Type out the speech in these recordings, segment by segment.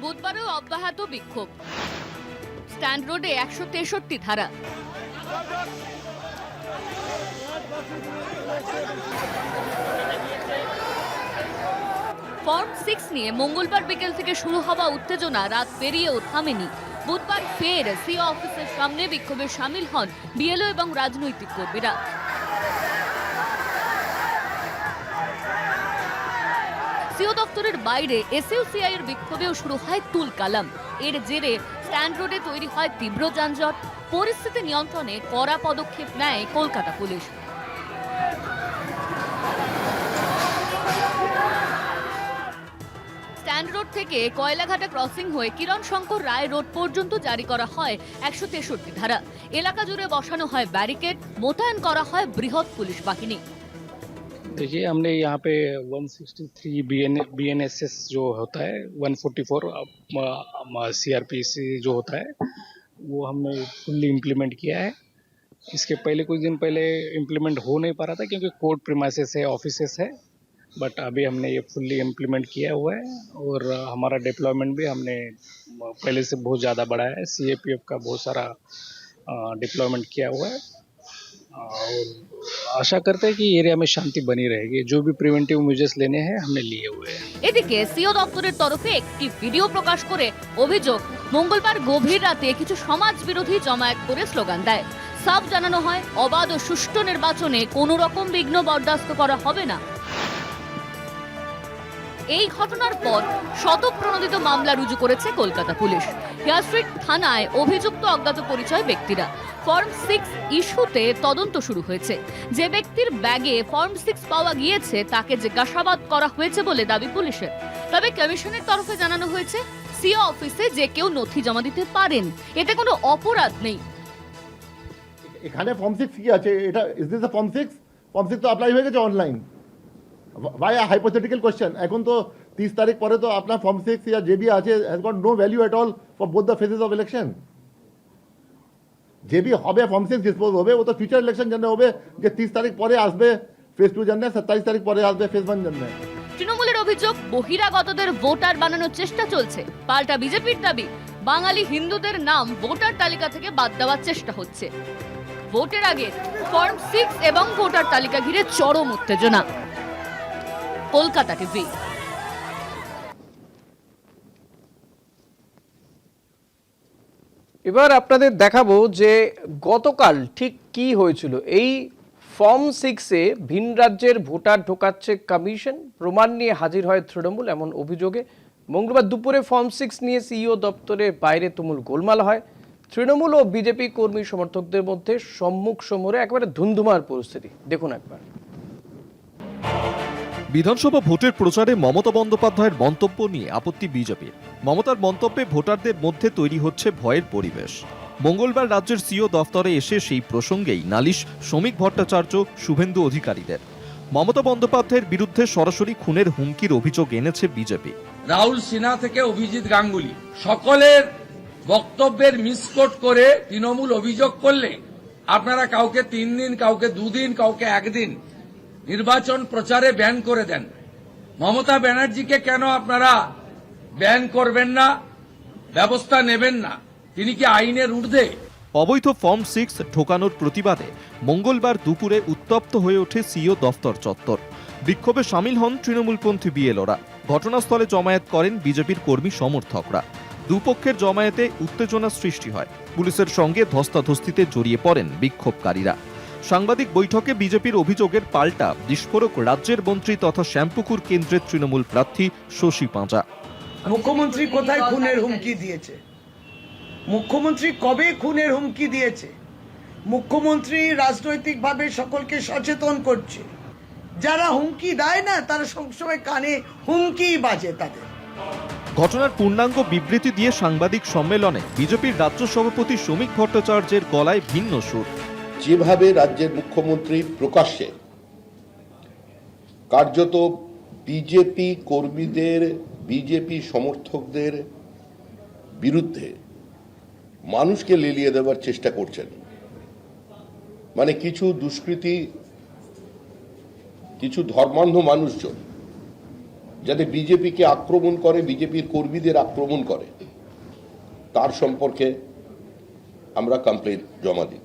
বুধবারও অব্যাহত বিক্ষোভ। স্ট্যান্ড রোডে 163 ধারা। ফর্ম 6 নিয়ে মঙ্গলবার বিকেল থেকে শুরু হওয়া উত্তেজনা রাত পেরিয়েও থামেনি। বুধবার ফের সিও অফিসের সামনে বিক্ষোভে সামিল হন বিএলও এবং রাজনৈতিক কর্মীরা। সিও দপ্তরের বাইরে এসইউসিআই এর বিক্ষোভেও শুরু হয় তুলকালাম। এর জেরে স্ট্যান্ড রোডে তৈরি হয় তীব্র যানজট। পরিস্থিতি নিয়ন্ত্রণে কড়া পদক্ষেপ নেয় কলকাতা পুলিশ। স্ট্যান্ড রোড থেকে কয়লাঘাটা ক্রসিং হয়ে কিরণ শঙ্কর রায় রোড পর্যন্ত জারি করা হয় 163 ধারা। এলাকা জুড়ে বসানো হয় ব্যারিকেড, মোতায়েন করা হয় বৃহৎ পুলিশ বাহিনী। देखिए, हमने यहाँ पे 163 BNSS जो होता है, 144 CRPC जो होता है, वो हमने फुल्ली इम्प्लीमेंट किया है। इसके पहले कुछ दिन पहले इम्प्लीमेंट हो नहीं पा रहा था क्योंकि कोर्ट प्रीमाइसेस है, ऑफिसेस है, बट अभी हमने ये फुल्ली इम्प्लीमेंट किया हुआ है। और हमारा डिप्लॉयमेंट भी हमने पहले से बहुत ज़्यादा बढ़ाया है। CAPF का बहुत सारा डिप्लॉयमेंट किया हुआ है और आशा करते हैं कि एरिया में शांति बनी रहेगी। जो भी प्रिवेंटिव मेजर्स लेने हैं हमने लिए हुए हैं। এদিকে সিও দপ্তরের তরফে একটি ভিডিও প্রকাশ করে অভিযোগ, মঙ্গলবার গভীর রাতে কিছু সমাজ বিরোধী জমায়েত করে স্লোগান দেয়। সাফ জানানো হয়, অবাধ ও সুষ্ঠু নির্বাচনে কোনো রকম বিঘ্ন বরদাস্ত করা হবে না। এই ঘটনার পর শতপ্রণোদিত মামলা রুজু করেছে কলকাতা পুলিশ। হেয়ার স্ট্রিট থানায় অভিযুক্ত অজ্ঞাত পরিচয় ব্যক্তিরা। ফর্ম 6 ইস্যুতে তদন্ত শুরু হয়েছে। যে ব্যক্তির ব্যাগে ফর্ম 6 পাওয়া গিয়েছে তাকে জিজ্ঞাসাবাদ করা হয়েছে বলে দাবি পুলিশের। তবে কমিশনের তরফে জানানো হয়েছে, সিও অফিসে যে কেউ নথি জমা দিতে পারেন, এতে কোনো অপরাধ নেই। এখানে ফর্ম 6 কি আছে? এটা is this the form 6? Form 6 তো অ্যাপ্লাই হয়ে গেছে online. Why a hypothetical question? এখন তো 30 তারিখ পরে তো আপনার ফর্ম 6 या যে বি আছে has got no value at all for both the phases of election. যে বি হবে ফর্ম 6 ডিসপোজ হবে, ও তো ফিউচার ইলেকশন জন্য হবে, যে 30 তারিখ পরে আসবে ফেজ 2 জন্য, 27 তারিখ পরে আসবে ফেজ 1 জন্য। তৃণমূলের অভিযোগ, বহিরাগতদের ভোটার বানানোর চেষ্টা চলছে। পাল্টা বিজেপির দাবি, বাঙালি হিন্দুদের নাম ভোটার তালিকা থেকে বাদ দেওয়ার চেষ্টা হচ্ছে। ভোটের আগে ফর্ম 6 এবং ভোটার তালিকা ঘিরে চরম উত্তেজনা। কলকাতা টিভি। এবার আপনাদের দেখাবো যে গতকাল ঠিক কি হয়েছিল। এই ফর্ম 6-এ ভিন রাজ্যের ভোটার ঢোকাচ্ছে কমিশন, প্রমাণ নিয়ে হাজির হয় তৃণমূল, এমন অভিযোগে মঙ্গলবার দুপুরে ফর্ম 6 নিয়ে সিইও দপ্তরের বাইরে তুমুল গোলমাল হয়। তৃণমূল ও বিজেপি কর্মী সমর্থকদের মধ্যে সম্মুখ সমরে একেবারে ধুন্ধুমার পরিস্থিতি। দেখুন একবার। বিধানসভা ভোটের প্রচারে মমতা বন্দ্যোপাধ্যায়ের মন্তব্য নিয়ে আপত্তি বিজেপির। মমতার মন্তব্যে ভোটারদের মধ্যে তৈরি হচ্ছে ভয়ের পরিবেশ। মঙ্গলবার রাজ্যের সিও দফতরে এসে সেই প্রসঙ্গেই নালিশ শ্রমিক ভট্টাচার্য, শুভেন্দু অধিকারীদের। মমতা বন্দ্যোপাধ্যায়ের বিরুদ্ধে সরাসরি খুনের হুমকির অভিযোগ এনেছে বিজেপি। রাহুল সিনহা থেকে অভিজিৎ গাঙ্গুলি সকলের বক্তব্যের মিসকোট করে তৃণমূল অভিযোগ করলে আপনারা কাউকে 3 দিন, কাউকে 2 দিন, কাউকে 1 দিন নির্বাচন প্রচারে ব্যান করে দেন। মমতা ব্যানার্জিকে কেন আপনারা ব্যান করবেন না, ব্যবস্থা নেবেন না? তিনি কি আইনের ঊর্ধ্বে? অবৈধ ফর্ম 6 ঢোকানোর প্রতিবাদে মঙ্গলবার দুপুরে উত্তপ্ত হয়ে ওঠে সিইও দফতর চত্বর। বিক্ষোভে সামিল হন তৃণমূলপন্থী বিএলওরা। ঘটনাস্থলে জমায়েত করেন বিজেপির কর্মী সমর্থকরা। দুপক্ষের জমায়েতে উত্তেজনা সৃষ্টি হয়। পুলিশের সঙ্গে ধস্তাধস্তিতে জড়িয়ে পড়েন বিক্ষোভকারীরা। সাংবাদিক বৈঠকে বিজেপির অভিযোগের পাল্টা বিস্ফোরক রাজ্যের মন্ত্রী তথা শ্যামপুকুর কেন্দ্রের তৃণমূল প্রার্থী শশী পাঁজা। মুখ্যমন্ত্রী কোথায় খুনের হুমকি দিয়েছে? মুখ্যমন্ত্রী কবে খুনের হুমকি দিয়েছে? মুখ্যমন্ত্রী রাজনৈতিকভাবে সকলকে সচেতন করছে। যারা হুমকি দেয় না তারা সবসময় কানে হুমকি বাজে তাদের। ঘটনার পূর্ণাঙ্গ বিবৃতি দিয়ে সাংবাদিক সম্মেলনে বিজেপির রাজ্য সভাপতি শ্রমিক ভট্টাচার্যের গলায় ভিন্ন সুর। যেভাবে রাজ্যের মুখ্যমন্ত্রী প্রকাশ্যে কার্যত বিজেপি কর্মীদের, বিজেপি সমর্থকদের বিরুদ্ধে মানুষকে লেলিয়ে দেওয়ার চেষ্টা করছেন, মানে কিছু দুষ্কৃতী, কিছু ধর্মান্ধ মানুষজন যাতে বিজেপিকে আক্রমণ করে, বিজেপির কর্মীদের আক্রমণ করে, তার সম্পর্কে আমরা কমপ্লেন জমা দিই।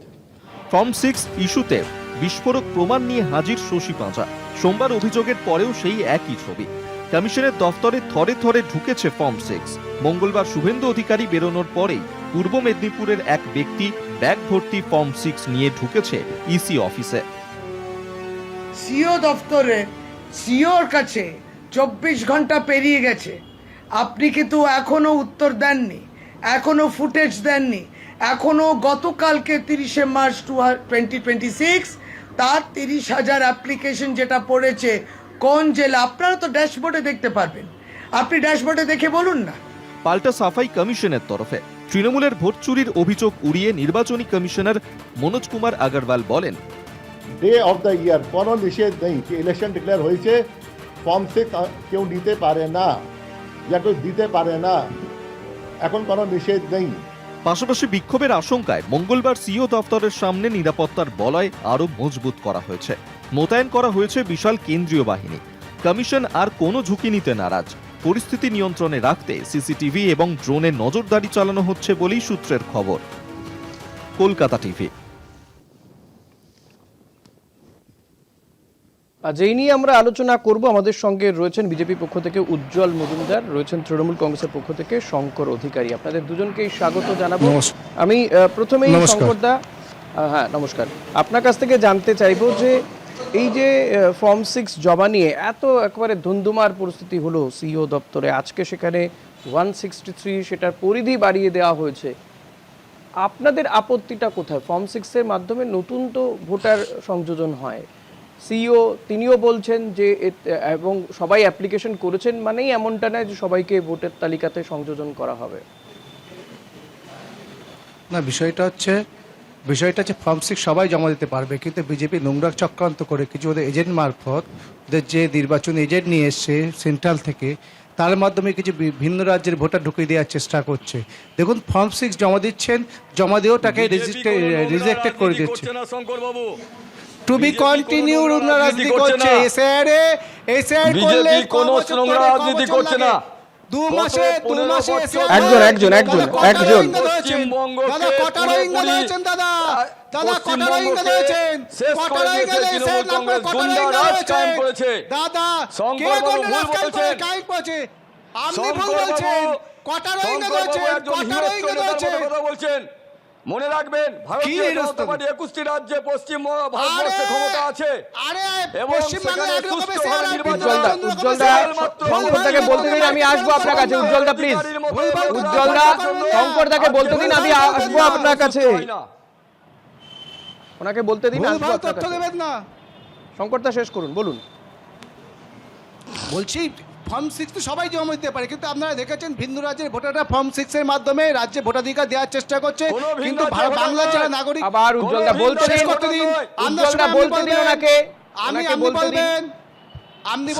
ফর্ম 6 ইস্যুতে বিস্ফোরক প্রমাণ নিয়ে হাজির শশী পাঁজা। সোমবার অভিযোগের পরেও সেই একই ছবি। কমিশনের দফতরে থরে থরে ঢুকেছে ফর্ম 6। মঙ্গলবার শুভেন্দু অধিকারী বেরোনোর পরেই পূর্ব মেদিনীপুরের এক ব্যক্তি ব্যাগ ভর্তি ফর্ম 6 নিয়ে ঢুকেছে ইসি অফিসে। সিও দফতরে সিওর কাছে 24 ঘন্টা পেরিয়ে গেছে, আপনি কিন্তু এখনো উত্তর দেননি, এখনো ফুটেজ দেননি, এখনো গতকালকে 30শে মার্চ 2026 তার 30,000 অ্যাপ্লিকেশন যেটা পড়েছে কোন জেলা, আপনারা তো ড্যাশবোর্ডে দেখতে পারবেন, আপনি ড্যাশবোর্ডে দেখে বলুন না। পাল্টা সাফাই কমিশনের তরফে তৃণমূলের ভোট চুরির অভিযোগ উড়িয়ে নির্বাচনী কমিশনার মনোজ কুমার আগরওয়াল বলেন, ডে অফ দ্য ইয়ার কোনো নিষেধ নেই যে ইলেকশন ডিক্লেয়ার হয়েছে, ফর্ম 6 কেউ নিতে পারে না, या কেউ দিতে পারে না, এখন কোনো নিষেধ নেই। পাশাপাশি বিক্ষোভের আশঙ্কায় মঙ্গলবার সিও দফতরের সামনে নিরাপত্তার বলয় আরো মজবুত করা হয়েছে। মোতায়েন করা হয়েছে বিশাল কেন্দ্রীয় বাহিনী। কমিশন আর কোনো ঝুঁকি নিতে নারাজ। পরিস্থিতি নিয়ন্ত্রণে রাখতে সিসিটিভি এবং ড্রোনের নজরদারি চালানো হচ্ছে বলেই সূত্রের খবর। কলকাতা টিভি। আজ এই নিয়ে আমরা আলোচনা করব। আমাদের সঙ্গে রয়েছেন বিজেপি পক্ষ থেকে উজ্জ্বল মজুমদার, রয়েছেন তৃণমূল কংগ্রেসের পক্ষ থেকে শঙ্কর অধিকারী। আপনাদের দুজনকেই স্বাগত জানাবো। আমি প্রথমেই শঙ্করদা, হ্যাঁ নমস্কার, আপনার কাছ থেকে জানতে চাইবো যে এই যে ফর্ম 6 জমা নিয়ে এত একেবারে ধুন্ধুমার পরিস্থিতি হলো সিও দপ্তরে, আজকে সেখানে 163 সেটার পরিধি বাড়িয়ে দেওয়া হয়েছে, আপনাদের আপত্তিটা কোথায়? ফর্ম 6 এর মাধ্যমে নতুন তো ভোটার সংযোজন হয়, সিইও তিনিও বলছেন যে এবং সবাই অ্যাপ্লিকেশন করেছেন মানেই এমনটা নয় যে সবাইকে ভোটের তালিকাতে সংযোজন করা হবে। না, বিষয়টা হচ্ছে ফর্ম 6 সবাই জমা দিতে পারবে, কিন্তু বিজেপি নোংরা চক্রান্ত করে কিছু ওদের এজেন্ট মারফত, ওদের যে নির্বাচন এজেন্ট নিয়ে এসছে সেন্ট্রাল থেকে, তার মাধ্যমে কিছু ভিন্ন রাজ্যের ভোটার ঢুকিয়ে দেওয়ার চেষ্টা করছে। দেখুন, ফর্ম 6 জমা দিচ্ছেন, জমা দিয়েও তাকে রিজেক্টেড করে দিচ্ছে। টু বি কন্টিনিউ রাজনীতি করছে। এসআর করলে কোনো নোংরা রাজনীতি করছে না। 2 মাসে একজন দাদা কটা রোহিঙ্গা রয়েছেন, দাদা কটা রোহিঙ্গা রয়েছেন, কটা রোহিঙ্গা রয়েছেন, কটা রোহিঙ্গা রয়েছেন, দাদা কে কোন রাজকাম করে কাই করছে, আপনি ভুল বলছেন, কটা রোহিঙ্গা রয়েছেন, কটা রোহিঙ্গা রয়েছেন কথা বলছেন। মনে রাখবেন, ভারতীয় জনতা পার্টি 21টি রাজ্যে পশ্চিম ভারতবর্ষে ক্ষমতা আছে। পশ্চিম বাংলায় একরকম উজ্জ্বলদা শঙ্করদাকে বলতে দিন, আমি আসবো আপনার কাছে। উজ্জ্বলদা প্লিজ, উজ্জ্বলদা শঙ্করদাকে বলতে দিন, আমি আসবো আপনার কাছে, ওনাকে বলতে দিন, আসবো আপনার কাছে। শঙ্করদা শেষ করুন, বলুন। বলছি ফর্ম 6 তো সবাই জমা দিতে পারে, কিন্তু আপনারা দেখেছেন ভিন্ন রাজ্যের ভোটাররা ফর্ম 6 এর মাধ্যমে রাজ্যে ভোটাধিকার দেওয়ার চেষ্টা করছে, কিন্তু বাংলার যারা নাগরিক। আবার উজ্জ্বলদা বলতে দিন, উজ্জ্বলদা বলতে দিন ওনাকে, আপনি বলবেন, আপনি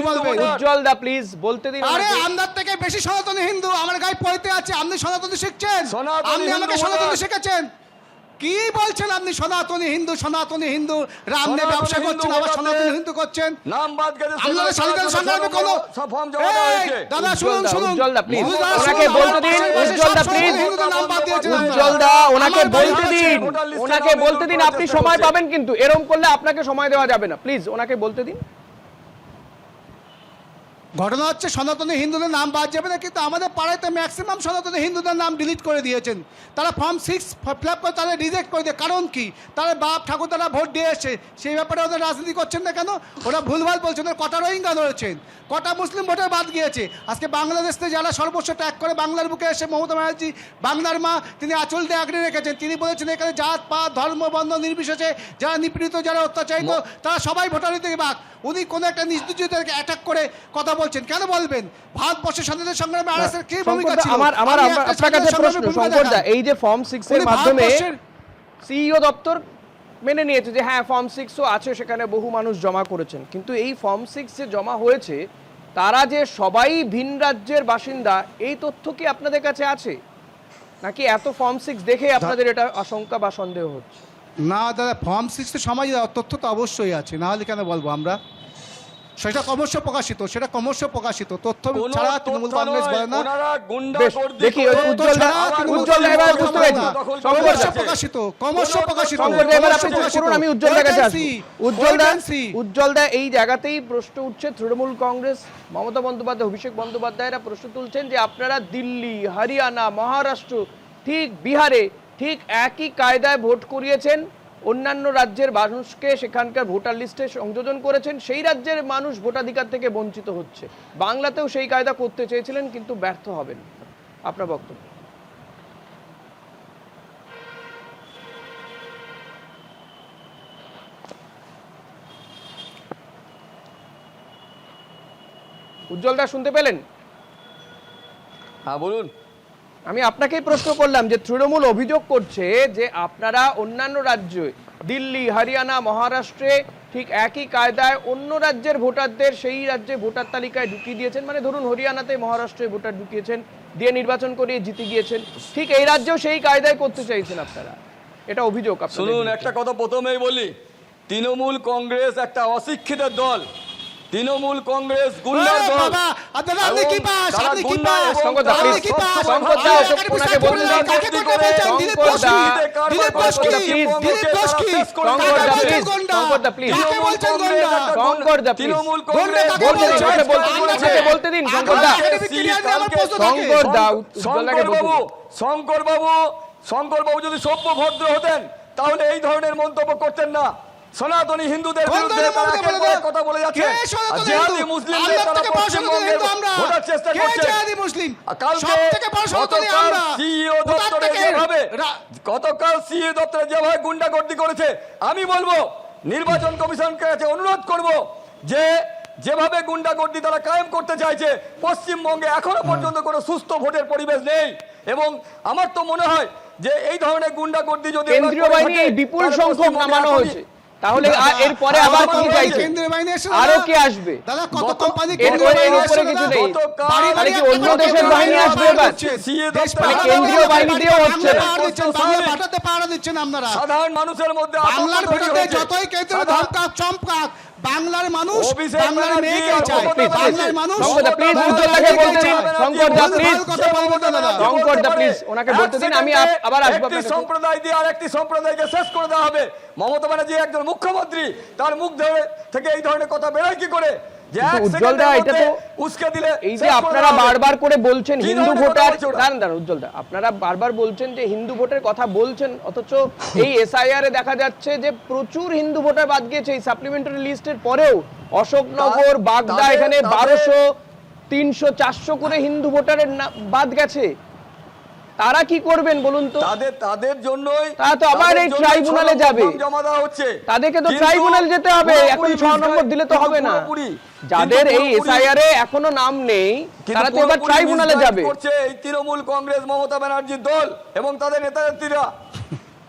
বলবেন। উজ্জ্বলদা প্লিজ বলতে দিন। আরে আমদার থেকে বেশি সনাতনী হিন্দু আমার গায়ে পড়তে আছে, আপনি সনাতনী শিখছেন, আপনি আমাকে সনাতনী শিখেছেন, কি বলছেন আপনি? সনাতনী হিন্দু রাম নিয়ে ব্যবসা করছেন, আবার সনাতনী হিন্দু করছেন, নাম বাদ গেছে। আপনাদের সংবিধান সংগ্রামে কোনো ফর্ম জমা দেওয়া হয়েছে। দাদা শুনুন, উজ্জ্বলদা প্লিজ ওনাকে বলতে দিন, উজ্জ্বলদা প্লিজ, উজ্জ্বলদা ওনাকে বলতে দিন, ওনাকে বলতে দিন, আপনি সময় পাবেন, কিন্তু এরকম করলে আপনাকে সময় দেওয়া যাবে না, প্লিজ ওনাকে বলতে দিন। ঘটনা হচ্ছে সনাতনী হিন্দুদের নাম বাদ যাবে না, কিন্তু আমাদের পাড়ায় তো ম্যাক্সিমাম সনাতনী হিন্দুদের নাম ডিলিট করে দিয়েছেন, তারা ফর্ম 6 ফিল আপ করে তারা রিজেক্ট করে দিয়ে। কারণ কি? তারা বাপ ঠাকুর তারা ভোট দিয়ে এসে সেই ব্যাপারে ওদের রাজনীতি করছেন না কেন? ওরা ভুলভাল বলছেন। কটা রোহিঙ্গা রয়েছেন, কটা মুসলিম ভোটার বাদ গিয়েছে। আজকে বাংলাদেশ থেকে যারা সর্বস্ব ত্যাগ করে বাংলার বুকে এসে মমতা ব্যানার্জি বাংলার মা, তিনি আঁচল দিয়ে আগড়ে রেখেছেন। তিনি বলেছেন এখানে জাত পাত ধর্ম বর্ণ নির্বিশেষে যারা নিপীড়িত, যারা অত্যাচারিত, তারা সবাই ভোটারের থেকে বাদ। উনি কোনো একটা নির্দিষ্টকে অ্যাটাক করে কথা বলছেন, কেন বলবেন? ভারতবর্ষের স্বাধীনতা সংগ্রামে আরএসএর কি ভূমিকা ছিল? আমার আপনার কাছে প্রশ্ন, শঙ্করদা, এই যে ফর্ম 6 এর মাধ্যমে সিইও দপ্তর মেনে নিয়েছে যে হ্যাঁ ফর্ম 6ও আছে, সেখানে বহু মানুষ জমা করেছেন, কিন্তু এই ফর্ম 6 যে জমা হয়েছে তারা যে সবাই ভিন রাজ্যের বাসিন্দা, এই তথ্য কি আপনাদের কাছে আছে, নাকি এত ফর্ম 6 দেখে আপনাদের এটা আশঙ্কা বা সন্দেহ হচ্ছে? না দাদা, ফর্ম 6 তো সমাজ তথ্য তো অবশ্যই আছে, না হলে কেন বলবো আমরা? সেটা ক্রমশ প্রকাশিত তথ্য কোনো ছাড়া তথ্য তৃণমূল কংগ্রেস নয়, বলে না। ওনারা গুন্ডা বেশ, গর্দি দেখি করে উজ্জ্বলদা আবার উজ্জ্বলদা এবার বুঝতে পেরেছি ক্রমশ প্রকাশিত শঙ্করদা এবার আপনি শেষ করুন, আমি উজ্জ্বলদার কাছে আসবো। উজ্জ্বলদা এই জায়গাতেই প্রশ্ন উঠছে, তৃণমূল কংগ্রেস, মমতা বন্দ্যোপাধ্যায়, অভিষেক বন্দ্যোপাধ্যায়রা প্রশ্ন তুলছেন যে আপনারা দিল্লি, হরিয়ানা, মহারাষ্ট্র, ঠিক বিহারে ঠিক একই কায়দায় ভোট করিয়েছেন, অন্যান্য রাজ্যের মানুষকে সেখানকার ভোটার লিস্টে সংযোজন করেছেন, সেই রাজ্যের মানুষ ভোটাধিকার থেকে বঞ্চিত হচ্ছে। বাংলাতেও সেই কায়দা করতে চেয়েছিলেন কিন্তু ব্যর্থ হবেন, আপনার বক্তব্য? উজ্জ্বলদা শুনতে পেলেন? হ্যাঁ বলুন। আমি আপনাকেই প্রশ্ন করলাম যে তৃণমূল অভিযোগ করছে যে আপনারা অন্যান্য রাজ্যে, দিল্লি, হরিয়ানা, মহারাষ্ট্রে ঠিক একই কায়দায় অন্য রাজ্যের ভোটারদের সেই রাজ্যে ভোটার তালিকায় ঢুকিয়ে দিয়েছেন। মানে ধরুন হরিয়ানাতে, মহারাষ্ট্রে ভোটার ঢুকিয়েছেন, দিয়ে নির্বাচন করিয়ে জিতে গিয়েছেন, ঠিক এই রাজ্যেও সেই কায়দায় করতে চাইছেন আপনারা, এটা অভিযোগ আপনাদের শুনুন, বিরুদ্ধে। একটা কথা প্রথমেই বলি, তৃণমূল কংগ্রেস একটা অশিক্ষিতের দল, তৃণমূল কংগ্রেস গুন্ডার দল। শঙ্করদা, please, শঙ্করদা, ওনাকে বলতে দিন। শঙ্করদা, please, তৃণমূল কংগ্রেস বলতে দিন। শঙ্করদা, শঙ্কর বাবু যদি সভ্য ভদ্র হতেন তাহলে এই ধরনের মন্তব্য করতেন না। সনাতনী হিন্দুদের বিরুদ্ধে তারা একের পর এক কথা বলে যাচ্ছে, আর জিহাদি মুসলিমদের তারা পশ্চিমবঙ্গে ভোটার চেষ্টা করছে। গতকাল সিইও দপ্তরে যেভাবে গুন্ডাগর্দি করেছে, আমি বলবো নির্বাচন কমিশনকে কাছে অনুরোধ করব যে যেভাবে গুন্ডাগর্দি তারা কায়েম করতে চাইছে, পশ্চিমবঙ্গে এখনো পর্যন্ত কোনো সুস্থ ভোটের পরিবেশ নেই। এবং আমার তো মনে হয় যে এই ধরনের গুন্ডাগর্দি যদি কেন্দ্রীয় বাহিনী বিপুল সংখ্যক নামানো হয়েছে, তাহলে এরপরে আবার কি চাইছে? আরো কি আসবে? এর উপরে কিছু নেই, তাহলে কি অন্য দেশের বাহিনী আসবে এবার? মানে কেন্দ্রীয় বাহিনী দিয়েও হচ্ছে না। সাধারণ মানুষের মধ্যে বাংলার ভোটারদের যতই কেন্দ্রে ধমকাক চমকাক, বাংলার মানুষ বাংলার মেয়েকে চায়। বাংলার মানুষ শঙ্করদা, প্লিজ উজ্জ্বলদাকে বলতে দিন। শঙ্করদা, প্লিজ, শঙ্করদা, প্লিজ ওনাকে বলতে দিন, আমি আবার আসবো আপনার কাছে। সম্প্রদায় দিয়ে আরেকটি সম্প্রদায়কে শেষ করে দেওয়া হবে। মমতা ব্যানার্জি একজন মুখ্যমন্ত্রী, তার মুখ থেকে এই ধরনের কথা বেরোয় কি করে? উজ্জ্বলদা, এটা তো উস্কে দিলে এই যে আপনারা বারবার করে বলছেন হিন্দু ভোটার, দাঁড়ান উজ্জ্বলদা, আপনারা বারবার বলছেন যে হিন্দু ভোটের কথা বলছেন, অথচ এই এসআইআর এ দেখা যাচ্ছে যে প্রচুর হিন্দু ভোটার বাদ গিয়েছে। এই সাপ্লিমেন্টারি লিস্টের পরেও অশোকনগর, বাগদা, এখানে 1200, 300, 400 করে হিন্দু ভোটারের বাদ গেছে। তারা কি করবেন বলুন তো? তাদের জন্যই তারা তো আবার এই ট্রাইব্যুনালে যাবে, জমা দেওয়া হচ্ছে। তাদেরকে তো ট্রাইব্যুনাল যেতে হবে, এখন 6 নম্বর দিলে তো হবে না। যাদের এই এসআইআর এ এখনো নাম নেই তারা তো এবার ট্রাইব্যুনালে যাবে। করছে এই তৃণমূল কংগ্রেস, মমতা ব্যানার্জির দল এবং তাদের নেতানেত্রীরা।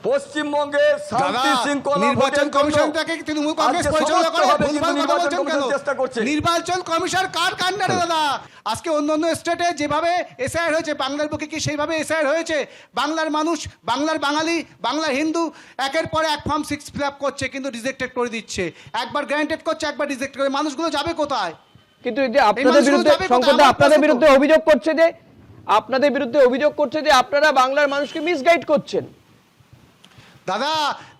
পশ্চিমবঙ্গে শান্তি শৃঙ্খলা নির্বাচন কমিশনটাকে তৃণমূল কংগ্রেস পরিচালনা করে, ভুলভাল কথা বলছেন কেন? চেষ্টা করছে নির্বাচন কমিশন কার কাণ্ডারে দাদা? আজকে অন্যান্য স্টেটে যেভাবে এসআইআর হয়েছে, বাংলার বুকে কি সেইভাবে এসআইআর হয়েছে? বাংলার মানুষ, বাংলার বাঙালি, বাংলার হিন্দু একের পর এক ফর্ম 6 ফিল আপ করছে, কিন্তু রিজেক্টেড করে দিচ্ছে। একবার গ্র্যান্টেড করছে, একবার রিজেক্ট করে। মানুষগুলো যাবে কোথায়? কিন্তু এই যে আপনাদের বিরুদ্ধে শঙ্করদা আপনাদের বিরুদ্ধে অভিযোগ করছে যে আপনারা বাংলার মানুষকে মিসগাইড করছেন। দাদা,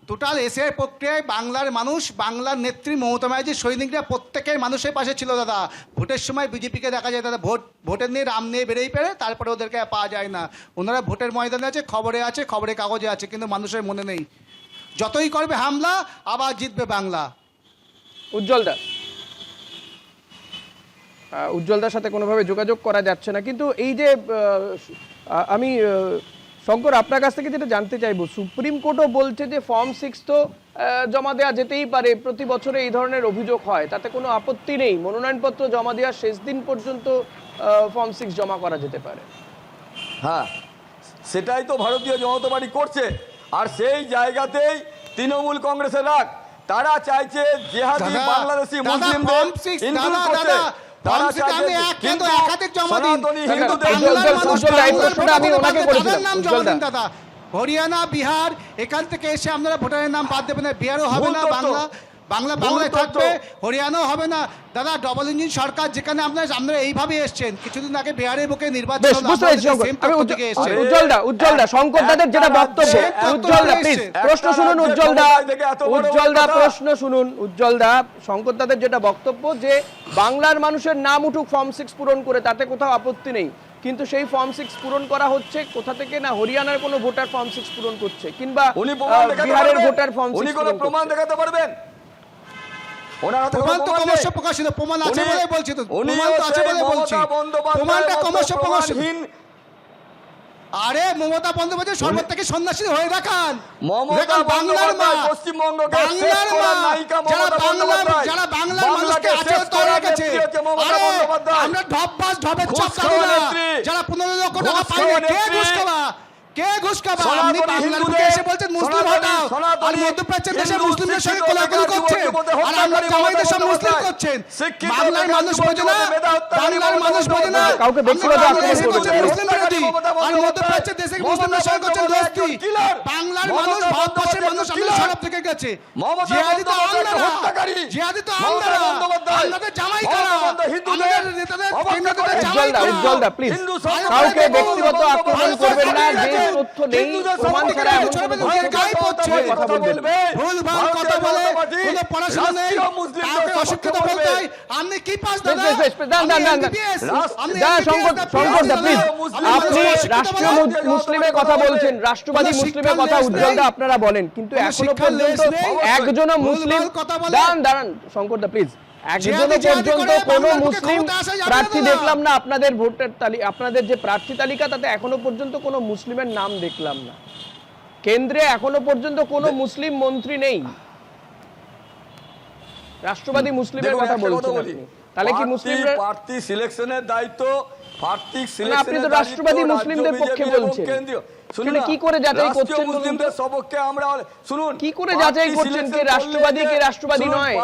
টোটাল এসআইআর প্রক্রিয়ায় বাংলার মানুষ, বাংলার নেত্রী মমতা ব্যানার্জির সৈনিকরা প্রত্যেকের মানুষের পাশে ছিল দাদা। ভোটের সময় বিজেপিকে দেখা যায় দাদা ভোটের নিয়ে রাম নিয়ে বেরিয়ে পেরে, তারপরে ওদেরকে পাওয়া যায় না। ওনারা ভোটের ময়দানে আছে, খবরের কাগজে আছে, কিন্তু মানুষের মনে নেই। যতই করবে হামলা, আবার জিতবে বাংলা। উজ্জ্বলদার সাথে কোনোভাবে যোগাযোগ করা যাচ্ছে না। কিন্তু এই যে আমি শঙ্কর আপনার কাছ থেকে যেটা জানতে চাইবো, সুপ্রিম কোর্টও বলছে যে ফর্ম 6 তো জমা দেওয়া যেতেই পারে, প্রতি বছরে এই ধরনের অভিযোগ হয়, তাতে কোনো আপত্তি নেই, মনোনয়নপত্র জমা দেওয়ার শেষ দিন পর্যন্ত ফর্ম 6 জমা করা যেতে পারে। হ্যাঁ, সেটাই তো ভারতীয় জনতা পার্টি করছে। আর সেই জায়গাতেই তৃণমূল কংগ্রেসের রাগ, তারা চাইছে জিহাদি বাংলাদেশি মুসলিমদের ইনক্লুড করতে। হরিয়ানা, বিহার, এখান থেকে এসে আপনারা ভোটারের নাম বাদ দেবেন না। বিহারও হবে না, বাংলা বাংলা ভুল বাংলায় তথ্য। থাকবে, হরিয়ানাও হবে না। দাদা ডবল ইঞ্জিন সরকার, যেখানে আপনারা এইভাবে এসছেন, কিছুদিন আগে বিহারের বুকে নির্বাচন বেশ, হলো, বুঝতে আপনারা পেরেছি সেই শঙ্কর। same আমি তথ্য থেকে এসছেন। উজ্জ্বলদা শঙ্কর দাদের যেটা বক্তব্য, উজ্জ্বলদা প্লিজ প্রশ্ন শুনুন, উজ্জ্বলদা প্রশ্ন শুনুন। উজ্জ্বলদা, শঙ্কর দাদের যেটা বক্তব্য যে বাংলার মানুষের নাম উঠুক ফর্ম 6 পূরণ করে, তাতে কোথাও আপত্তি নেই, কিন্তু সেই ফর্ম 6 পূরণ করা হচ্ছে কোথা থেকে না হরিয়ানার কোনো ভোটার ফর্ম 6 পূরণ করছে, কিংবা উনি প্রমাণ দেখাতে বিহারের পারবেন? ভোটার ফর্ম 6 উনি কোনো পূরণ প্রমাণ করছে। দেখাতে পারবেন? ওনার হাতে কোনো প্রমাণ তো প্রমাণ ক্রমশ নেই। প্রকাশিত, প্রমাণ আছে উনি- বলে বলছি তো, উনি প্রমাণ তো আছে সেই বলে বলছি, মমতা বন্দ্যোপাধ্যায়ের প্রমাণটা মতো ক্রমশ প্রকাশিত। প্রমাণহীন। আরে মমতা বন্দ্যোপাধ্যায় সর্বত থেকে সন্ন্যাসী হয়ে দেখান। মমতা দেখান বাংলার মা, বন্দ্যোপাধ্যায় পশ্চিমবঙ্গকে শেষ বাংলার করার মা, নায়িকা যারা মমতা বন্দ্যোপাধ্যায়। যারা বাংলার মানুষকে বাংলাকে আছে শেষ তৈরি করার রেখেছে। নেত্রী হচ্ছে মমতা আরে বন্দ্যোপাধ্যায়। আমরা ঢপবাজ ঢপের ঘুষ চাপ খাওয়া দাবি না। নেত্রী। যারা 15 লক্ষ টাকা ঘুষ পাইনি, খাওয়া কে নেত্রী। ঘুষ খাওয়া? কে ঘুষ খাওয়া? সনাতনী আপনি বাংলার হিন্দুদের- বুকে এসে বলছেন মুসলিম সনাতনী- হটাও, আর সনাতনী মধ্যপ্রাচ্যের দেশে হিন্দু মুসলিমদের সঙ্গে শিক্ষিত কোলাকুলি বেকার করছেন, যুবক-যুবতীদের আর আমরা হত্যাকারী জামাইদের সব মমতা মুসলিম বন্দ্যোপাধ্যায়। করছেন। শিক্ষিত বাংলার বেকার মানুষ বোঝে না, যুবক-যুবতীদের মেধা হত্যাকারী বাংলার মমতা মানুষ বোঝে না। বন্দ্যোপাধ্যায়। কাউকে ব্যক্তিগত আমরা আক্রমণ বাংলাদেশে করবেন করছেন না। মুসলিম বিরোধী, আর মধ্যপ্রাচ্যের দেশে মুসলিমদের সঙ্গে করছেন দোস্তি। বাংলার মানুষ, ভারতবর্ষের মানুষ আমরা সরব থেকে গেছে। জিহাদি তো আন্দারা, জিহাদি তো আন্দারা, আমাদের জামাই কারা, আমাদের নেতাদের কেন্দ্রীয় জামাই কারা। উজ্জ্বলদা প্লিজ কাউকে ব্যক্তিগত আক্রমণ করবেন না, যে তথ্য নেই প্রমাণ ছাড়া এমন কোনো তথ্য কথা বলবেন না। ভুলভাল কথা বলে, কোনো পড়াশোনা নেই, কাউকে অশিক্ষিত বলতে হয়। আপনি কি পাস দাদা? বেশ, দাঁড়ান, আপনি দাঁড়ান, MBBS, আপনি দাঁড়ান, MBBS শঙ্কর না দা প্লিজ, আপনি অশিক্ষিত রাষ্ট্রীয় বলেন। মুসলিমের কথা বলছেন, রাষ্ট্রবাদী কোনো মুসলিমের শিক্ষার কথা লেশ উজ্জ্বলদা নেই। আপনারা বলেন, কিন্তু কোনো এখনো শিক্ষার লেশ পর্যন্ত নেই। একজনও ভুলভাল মুসলিম, কথা বলে। দাঁড়ান শঙ্কর দা প্লিজ, এখনো জিহাদি পর্যন্ত করে কোনো বাংলার বুকে মুসলিম ক্ষমতা আসা যাবে প্রার্থী না। দেখলাম না আপনাদের ভোটার তালিকা, আপনাদের যে প্রার্থী তালিকা তাতে এখনো পর্যন্ত কোনো মুসলিমের নাম দেখলাম না। কেন্দ্রে এখনো পর্যন্ত কোনো মুসলিম মন্ত্রী নেই। রাষ্ট্রবাদী মুসলিমের দেখুন, কথা একটা বলছেন বলি। আপনি, তাহলে কি মুসলিমরা, প্রার্থী সিলেকশনের দায়িত্ব প্রার্থী আপনি সিলেকশনের তো রাষ্ট্রবাদী মুসলিমদের পক্ষে বলছেন, কিন্তু কি করে যাচাই করছেন বলুন তো? মুসলিমদের সপক্ষে আমরা শুনুন কি করে যাচাই করছেন কে রাষ্ট্রবাদী কে রাষ্ট্রবাদী নয়?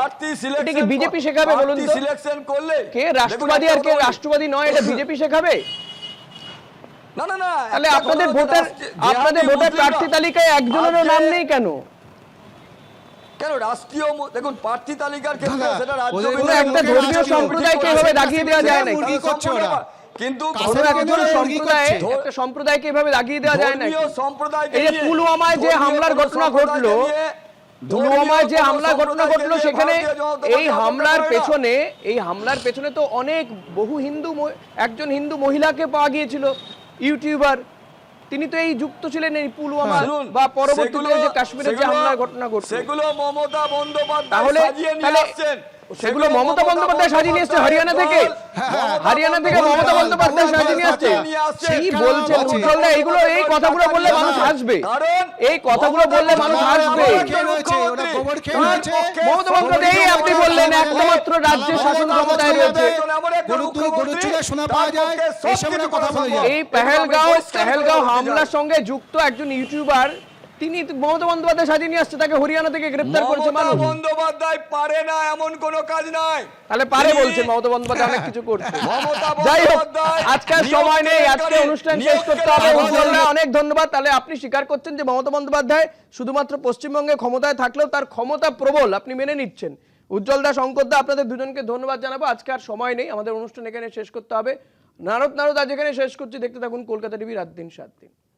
এটা কি বিজেপি শেখাবে বলুন তো? সিলেকশন করলে কে রাষ্ট্রবাদী আর কে রাষ্ট্রবাদী নয় এটা বিজেপি শেখাবে? না না না, তাহলে একটা আপনাদের কথা ভোটার, হচ্ছে, আপনাদের জিহাদি ভোটার মুসলিমরা- প্রার্থী তালিকায় একজনেরও আজকে- নাম নেই কেন? কেন রাষ্ট্রীয় দেখুন প্রার্থী তালিকার ক্ষেত্রে দাদা, সেটা রাজ্য ওদের কোনো বিধান- একটা ধর্মীয় রাষ্ট্রীয় সম্প্রদায়কে মুরগি এভাবে করছে, দাগিয়ে দেওয়া যায় না। মুরগি করছে ওরা। কিন্তু কোনো কাছের একজন মুরগি সম্প্রদায়, করছে। একটা সম্প্রদায়কে এভাবে দাগিয়ে দেওয়া যায় না। ধর্মীয় সম্প্রদায়কে এই যে নিয়ে- পুলওয়ামায় যে ধর্মীয় হামলার কোনো ঘটনা সম্প্রদায়কে ঘটলো, নিয়ে- পুলওয়ামায় যে ধর্মীয় হামলার কোনো ঘটনা ঘটলো সম্প্রদায়কে সেখানে নিয়ে ভারতীয় জনতা এই পার্টি হামলার করে না। পেছনে, এই হামলার পেছনে তো অনেক বহু হিন্দু একজন হিন্দু মহিলাকে পাওয়া গিয়েছিল, ইউটিউবার, তিনি তো এই যুক্ত ছিলেন এই পুলওয়ামা শুনুন, বা পরবর্তীতে সেগুলো- যে কাশ্মীরে যে সেগুলো- হামলার ঘটনা ঘটলো, সেগুলো মমতা বন্দ্যোপাধ্যায় তাহলে সাজিয়ে নিয়ে তাহলে আসছেন। সেগুলো মমতা বন্দ্যোপাধ্যায় সাজিয়ে নিয়ে এসছে হরিয়ানা থেকে, হারিয়ানা থেকে মমতা বন্দ্যোপাধ্যায় সাজিয়ে নিয়ে আসছে। কি বলছেন উজ্জ্বলদা? এইগুলো, এই কথাগুলো বললে মানুষ হাসবে, এই কথাগুলো বললে মানুষ হাসবে। মমতা বন্দ্যোপাধ্যায়, এই আপনি বললেন একমাত্র রাজ্যের শাসন ক্ষমতায় রয়েছে। গরুর চুলে সোনা পাওয়া যায়, এইসব নিয়ে কথা বলে যায়। এই পেহেলগাঁও হামলার সঙ্গে যুক্ত একজন ইউটিউবার, তিনি মমতা বন্দ্যোপাধ্যায় সাজিয়ে নিয়ে আসছে, তাকে হরিয়ানা থেকে গ্রেফতার করেছে মমতা মানুষ। বন্দ্যোপাধ্যায় পারে না এমন কোনো কাজ নাই। তাহলে পারে বলছেন মমতা বন্দ্যোপাধ্যায় অনেক কিছু করছে। মমতা যাই হোক, বন্দ্যোপাধ্যায় আজকের সময় নেই, আজকে অনুষ্ঠান শেষ করতে হবে। উজ্জ্বলদা অনেক ধন্যবাদ। তাহলে আপনি স্বীকার করছেন যে মমতা বন্দ্যোপাধ্যায় শুধুমাত্র পশ্চিমবঙ্গে ক্ষমতায় থাকলেও তার ক্ষমতা প্রবল, আপনি মেনে নিচ্ছেন। উজ্জ্বলদা, শঙ্করদা, আপনাদের দুজনকে ধন্যবাদ জানাবো। আজকে আর সময় নেই, আমাদের অনুষ্ঠান এখানে শেষ করতে হবে। নারদ আজ এখানে শেষ করছি। দেখতে থাকুন কলকাতা টিভি রাত দিন 7 দিন।